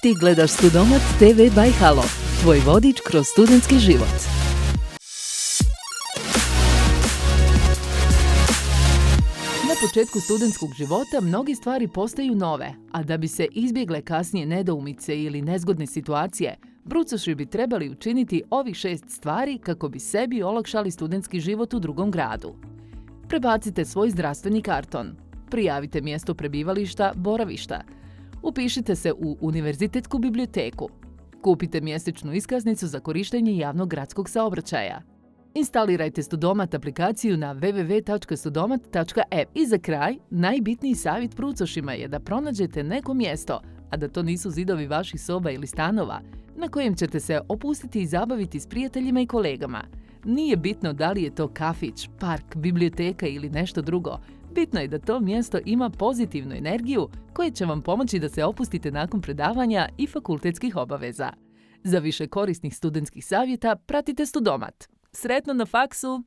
Ti gledaš Studomat TV by Halo, tvoj vodič kroz studentski život. Na početku studentskog života mnogi stvari postaju nove, a da bi se izbjegle kasnije nedoumice ili nezgodne situacije, brucoši bi trebali učiniti ovih 6 stvari kako bi sebi olakšali studentski život u drugom gradu. Prebacite svoj zdravstveni karton. Prijavite mjesto prebivališta, boravišta. Upišite se u univerzitetsku biblioteku. Kupite mjesečnu iskaznicu za korištenje javnog gradskog saobraćaja. Instalirajte Studomat aplikaciju na www.studomat.app. I za kraj, najbitniji savjet brucošima je da pronađete neko mjesto, a da to nisu zidovi vaših soba ili stanova, na kojem ćete se opustiti i zabaviti s prijateljima i kolegama. Nije bitno da li je to kafić, park, biblioteka ili nešto drugo. Bitno je da to mjesto ima pozitivnu energiju koja će vam pomoći da se opustite nakon predavanja i fakultetskih obaveza. Za više korisnih studentskih savjeta pratite Studomat. Sretno na faksu!